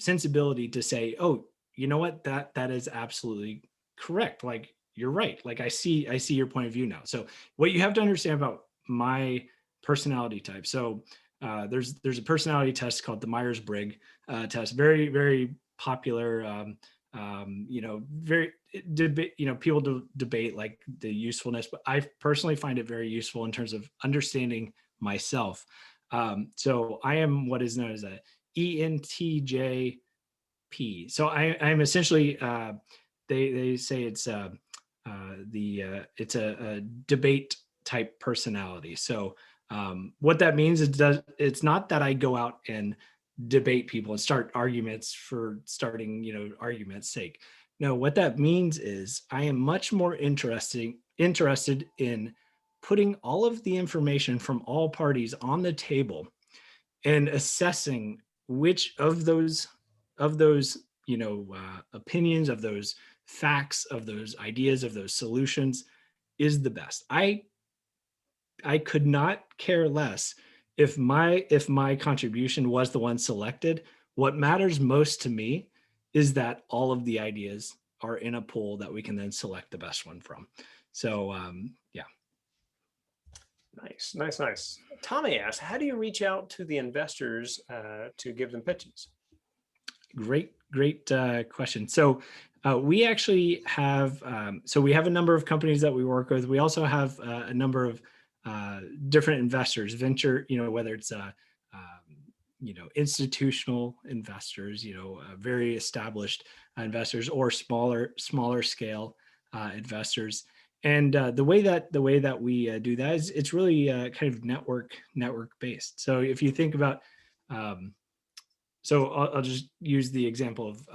sensibility to say, oh, you know what, that is absolutely correct. Like, you're right. Like, I see your point of view now. So what you have to understand about my personality type. So there's a personality test called the Myers-Briggs test. Very, very popular. Very debate. People debate like the usefulness, but I personally find it very useful in terms of understanding myself. So I am what is known as a ENTJ. So I'm essentially, they say it's it's a debate type personality. So what that means is it's not that I go out and debate people and start arguments for starting arguments sake. No, what that means is I am much more interested in putting all of the information from all parties on the table, and assessing which of those opinions, of those facts, of those ideas, of those solutions is the best. I could not care less if my contribution was the one selected. What matters most to me is that all of the ideas are in a pool that we can then select the best one from. So yeah. Nice. Tommy asks, how do you reach out to the investors to give them pitches? Great question. So we actually have, we have a number of companies that we work with. We also have a number of different investors, venture, whether it's institutional investors, very established investors, or smaller scale investors. And the way that we do that is it's really kind of network based. So if you think about, so I'll just use the example of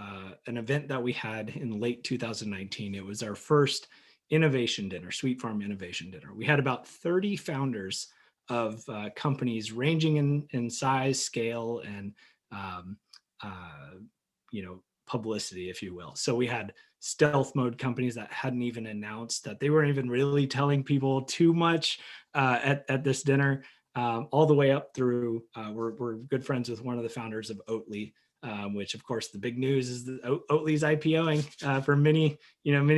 an event that we had in late 2019. It was our first innovation dinner, Sweet Farm Innovation Dinner. We had about 30 founders of companies ranging in size, scale, and publicity, if you will. So we had stealth mode companies that hadn't even announced, that they weren't even really telling people too much at this dinner. All the way up through, we're good friends with one of the founders of Oatly, which of course the big news is that Oatly's IPOing for many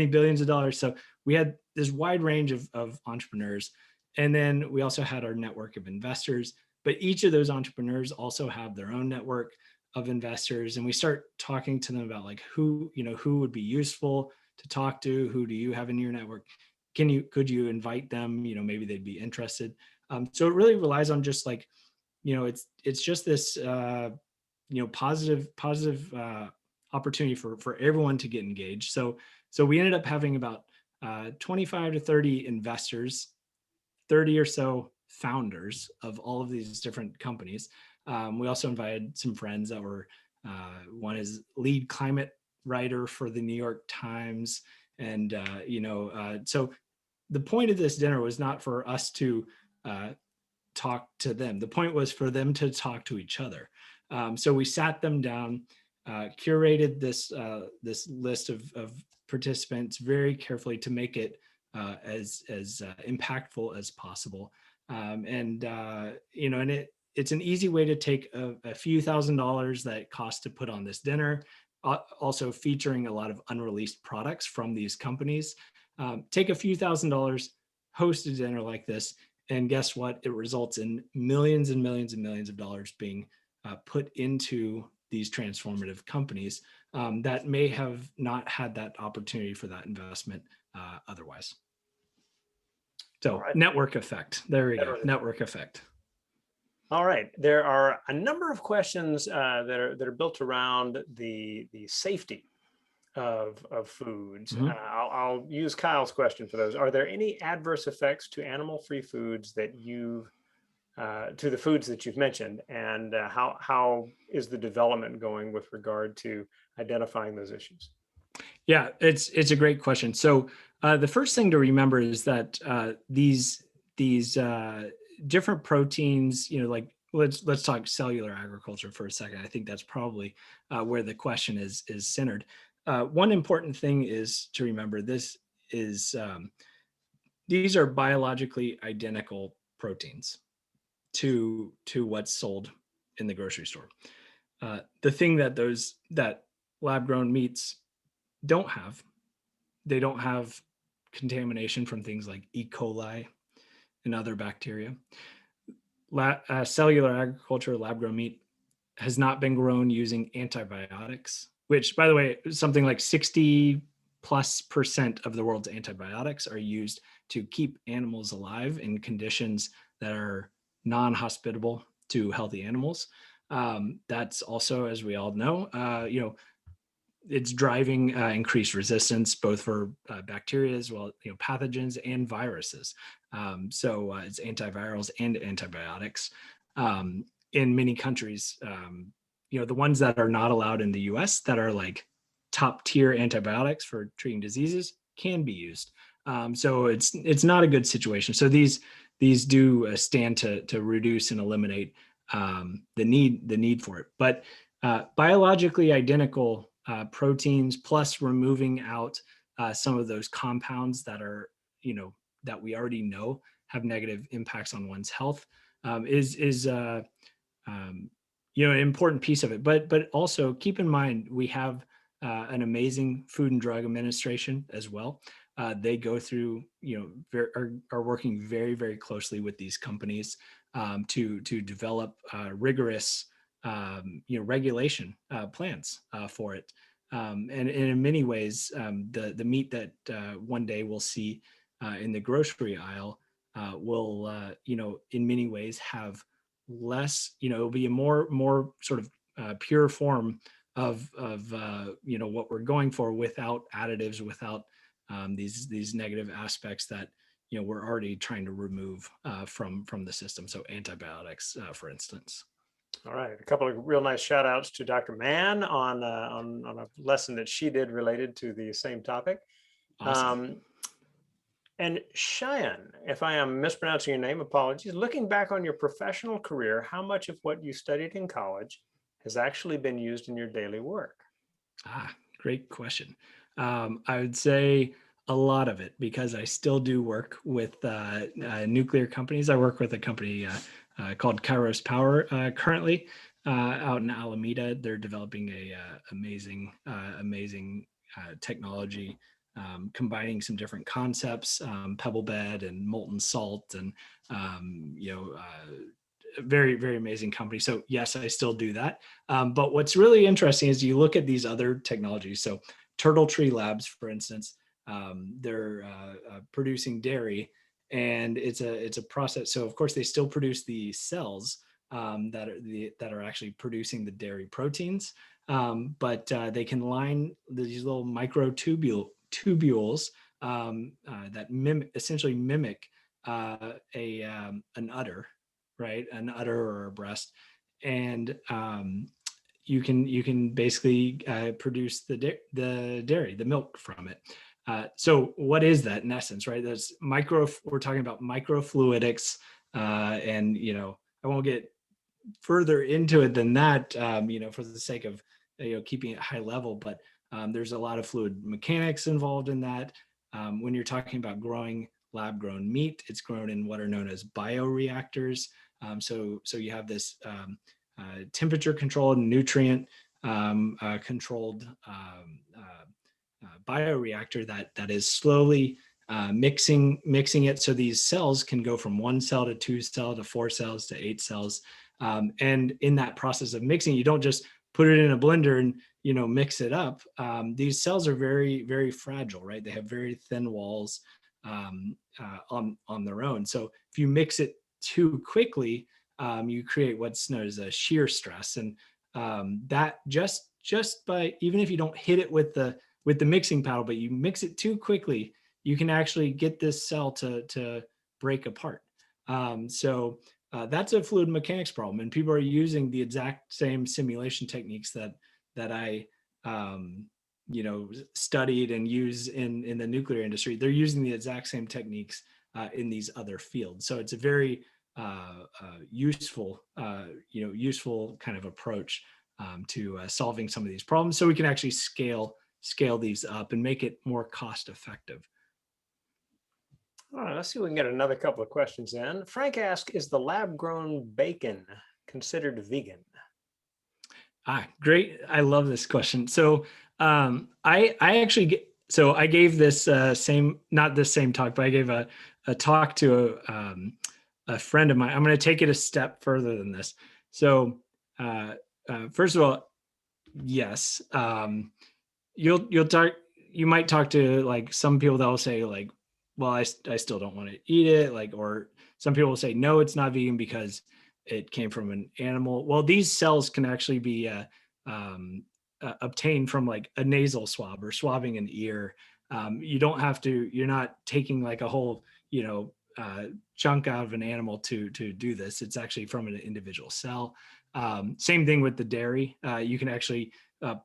billions of dollars. So we had this wide range of entrepreneurs. And then we also had our network of investors, but each of those entrepreneurs also have their own network of investors. And we start talking to them about like who would be useful to talk to, who do you have in your network? Could you invite them? Maybe they'd be interested. So it really relies on just like, it's just this, positive opportunity for everyone to get engaged. So we ended up having about 25 to 30 investors, 30 or so founders of all of these different companies. We also invited some friends that were, one is lead climate writer for the New York Times. And, so the point of this dinner was not for us to talk to them. The point was for them to talk to each other. So we sat them down, curated this list of participants very carefully to make it as impactful as possible. And it's an easy way to take a few $1,000s that it costs to put on this dinner, also featuring a lot of unreleased products from these companies. Take a few $1,000s, host a dinner like this, And guess what? It results in millions and millions and millions of dollars being put into these transformative companies that may have not had that opportunity for that investment otherwise. So right. network effect. There we go. Network effect. All right. There are a number of questions that are built around the safety of foods. I'll use Kyle's question for those. Are there any adverse effects to animal-free foods that you've to the foods that you've mentioned, and how is the development going with regard to identifying those issues? Yeah, it's a great question. So the first thing to remember is that these different proteins, like let's talk cellular agriculture for a second. I think that's probably where the question is centered. One important thing is to remember this is these are biologically identical proteins to what's sold in the grocery store. The thing that lab grown meats don't have, they don't have contamination from things like E. coli and other bacteria. Cellular agriculture, lab grown meat has not been grown using antibiotics, which, by the way, something like 60+% of the world's antibiotics are used to keep animals alive in conditions that are non-hospitable to healthy animals. That's also, as we all know, it's driving increased resistance both for bacteria as well, pathogens and viruses. So it's antivirals and antibiotics. In many countries, the ones that are not allowed in the US that are like top tier antibiotics for treating diseases can be used. So it's not a good situation. So these do stand to reduce and eliminate the need for it. But biologically identical proteins plus removing out some of those compounds that are, that we already know have negative impacts on one's health is an important piece of it. But also keep in mind, we have an amazing Food and Drug Administration as well. They go through, are working very, very closely with these companies to develop rigorous, regulation plans for it. And in many ways, the meat that one day we'll see in the grocery aisle will, in many ways have less, it'll be a more sort of pure form of what we're going for without additives, without these negative aspects that we're already trying to remove from the system. So antibiotics, for instance. All right, a couple of real nice shout outs to Dr. Mann on a lesson that she did related to the same topic. Awesome. And Cheyenne, if I am mispronouncing your name, apologies. Looking back on your professional career, how much of what you studied in college has actually been used in your daily work? Great question. I would say a lot of it, because I still do work with nuclear companies. I work with a company called Kairos Power currently out in Alameda. They're developing a amazing technology, combining some different concepts, pebble bed and molten salt, and very, very amazing company. So yes, I still do that. But what's really interesting is you look at these other technologies. So Turtle Tree Labs, for instance, they're producing dairy, and it's a process. So of course they still produce the cells that are actually producing the dairy proteins, but they can line these little microtubules that essentially mimic an udder, right? An udder or a breast, and you can basically produce the dairy, the milk from it. So what is that in essence, right? We're talking about microfluidics, and I won't get further into it than that, for the sake of keeping it high level, but there's a lot of fluid mechanics involved in that. When you're talking about growing lab grown meat, it's grown in what are known as bioreactors. So you have this temperature controlled, nutrient controlled bioreactor that is slowly mixing it so these cells can go from 1 cell to 2 cell to 4 cells to 8 cells. And in that process of mixing, you don't just put it in a blender and mix it up. These cells are very, very fragile, right? They have very thin walls on their own. So if you mix it too quickly, you create what's known as a shear stress, and that just by, even if you don't hit it with the mixing paddle, but you mix it too quickly, you can actually get this cell to break apart. So that's a fluid mechanics problem, and people are using the exact same simulation techniques that I studied and use in the nuclear industry. They're using the exact same techniques in these other fields. So it's a very useful kind of approach to solving some of these problems, so we can actually scale these up and make it more cost effective. All right, let's see if we can get another couple of questions in. Frank asks, is the lab-grown bacon considered vegan? Great. I love this question. So I gave this not this same talk, but I gave a talk to a friend of mine. I'm going to take it a step further than this. So first of all, yes, you might talk to like some people that will say like, well, I still don't want to eat it. Like, or some people will say, no, it's not vegan because it came from an animal. Well, these cells can actually be obtained from like a nasal swab or swabbing an ear. You don't have to, you're not taking like a whole, chunk out of an animal to do this. It's actually from an individual cell. Same thing with the dairy. You can actually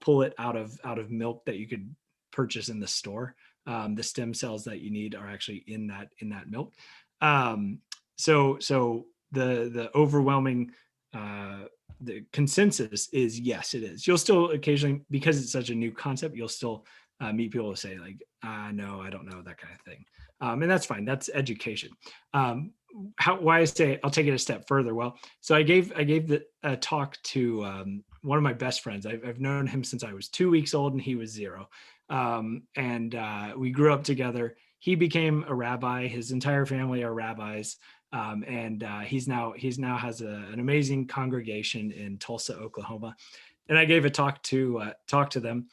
pull it out of milk that you could purchase in the store. The stem cells that you need are actually in that milk. So the overwhelming the consensus is yes, it is. You'll still occasionally, because it's such a new concept, you'll still meet people who say like, no, I don't know, that kind of thing. And that's fine. That's education. Why I say I'll take it a step further. Well, so I gave a talk to one of my best friends. I've known him since I was 2 weeks old and he was 0. And we grew up together. He became a rabbi. His entire family are rabbis. And he's now has an amazing congregation in Tulsa, Oklahoma. And I gave a talk to them.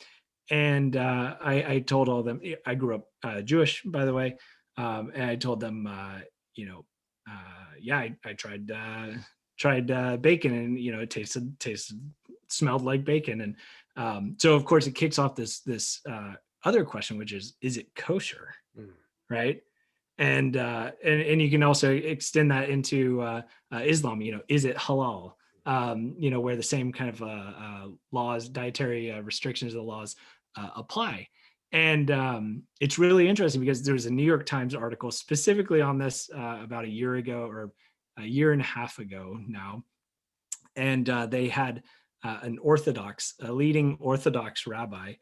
And I told all of them, I grew up Jewish, by the way. And I told them, I tried bacon, and it smelled like bacon. And so of course it kicks off this other question, which is it kosher? Right? And you can also extend that into Islam. Is it halal? Where the same kind of laws, dietary restrictions of the laws apply. And it's really interesting because there was a New York Times article specifically on this about a year ago, or a year and a half ago now. And they had a leading Orthodox rabbi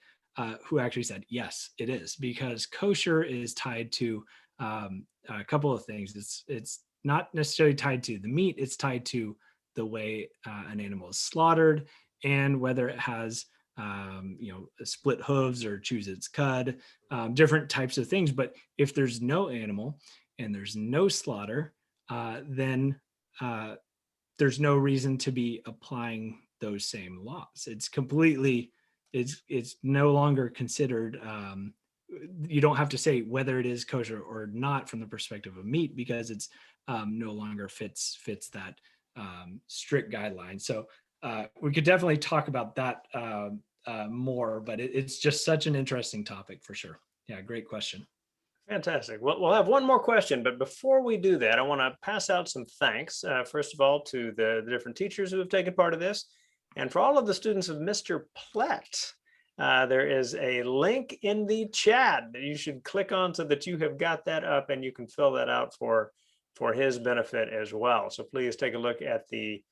who actually said, yes, it is, because kosher is tied to a couple of things. It's not necessarily tied to the meat. It's tied to the way an animal is slaughtered and whether it has split hooves or chews its cud, different types of things. But if there's no animal and there's no slaughter, then there's no reason to be applying those same laws. It's no longer considered, you don't have to say whether it is kosher or not from the perspective of meat, because it's no longer fits that strict guideline. So we could definitely talk about that more, but it's just such an interesting topic for sure. Yeah, great question. Fantastic. Well, we'll have one more question, but before we do that, I want to pass out some thanks. First of all, to the different teachers who have taken part of this, and for all of the students of Mr. Plett. There is a link in the chat that you should click on so that you have got that up and you can fill that out for his benefit as well. So please take a look at the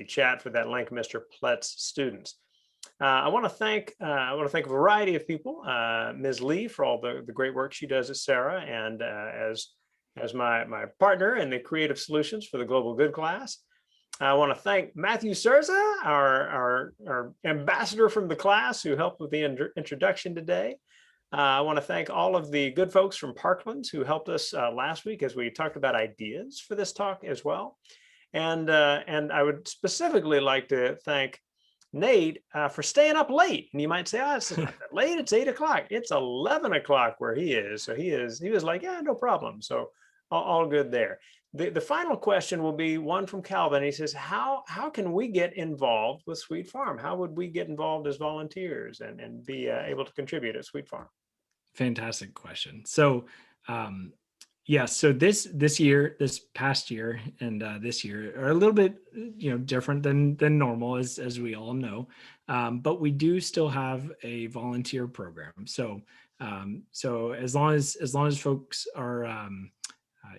chat for that link, Mr. Plett's students. I want to thank a variety of people. Ms. Lee for all the great work she does at Sarah, and as my partner in the Creative Solutions for the Global Good class. I want to thank Matthew Serza, our ambassador from the class, who helped with the introduction today. I want to thank all of the good folks from Parklands who helped us last week as we talked about ideas for this talk as well. And I would specifically like to thank Nate for staying up late. And you might say, oh, it's not that late. It's 8 o'clock. It's 11 o'clock where he is. So he was like, yeah, no problem. So all good there. The final question will be one from Calvin. He says, how can we get involved with Sweet Farm? How would we get involved as volunteers and be able to contribute at Sweet Farm? Fantastic question. So, yeah, so this past year, and this year are a little bit, different than normal, as we all know. But we do still have a volunteer program. So, so as long as folks are,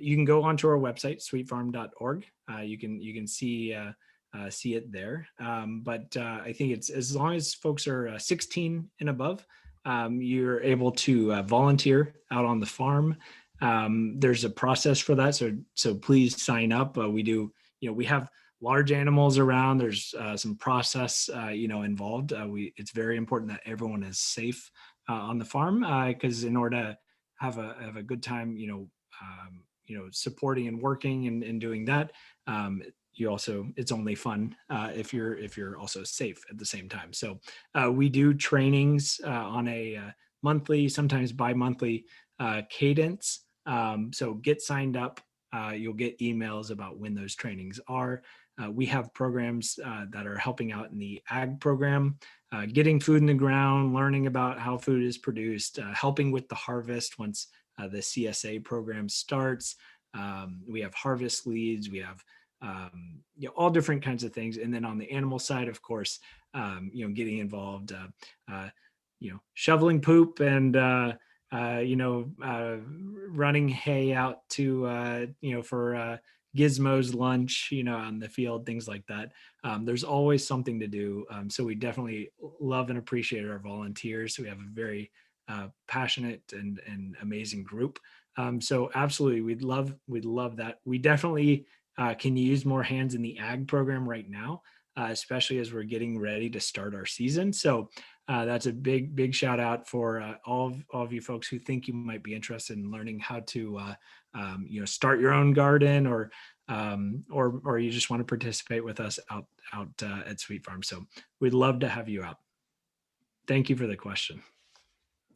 you can go onto our website, sweetfarm.org. You can see it there. But I think it's as long as folks are 16 and above, you're able to volunteer out on the farm. There's a process for that, so please sign up. We have large animals around. There's some process involved. It's very important that everyone is safe on the farm, because in order to have a good time, supporting and working and doing that, it's only fun if you're also safe at the same time. So we do trainings on a monthly, sometimes bi-monthly cadence. So get signed up. You'll get emails about when those trainings are. We have programs that are helping out in the ag program, getting food in the ground, learning about how food is produced, helping with the harvest once the CSA program starts. We have harvest leads. We have all different kinds of things. And then on the animal side, of course, getting involved, shoveling poop and, running hay out to, for Gizmo's lunch, on the field, things like that. There's always something to do. So we definitely love and appreciate our volunteers. We have a very passionate and amazing group. So absolutely, we'd love that. We definitely can use more hands in the ag program right now, especially as we're getting ready to start our season. So that's a big shout out for all of you folks who think you might be interested in learning how to start your own garden, or you just want to participate with us out at Sweet Farm. So we'd love to have you out. Thank you for the question.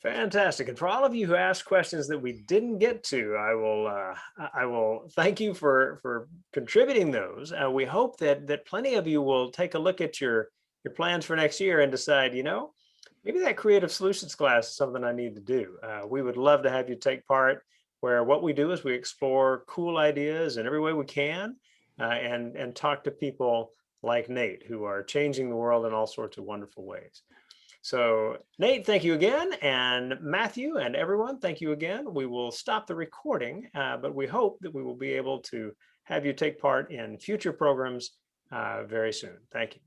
Fantastic. And for all of you who asked questions that we didn't get to, I will thank you for contributing those. We hope that plenty of you will take a look at your plans for next year and decide, maybe that creative solutions class is something I need to do. We would love to have you take part, where what we do is we explore cool ideas in every way we can, and talk to people like Nate, who are changing the world in all sorts of wonderful ways. So Nate, thank you again. And Matthew and everyone, thank you again. We will stop the recording, but we hope that we will be able to have you take part in future programs very soon. Thank you.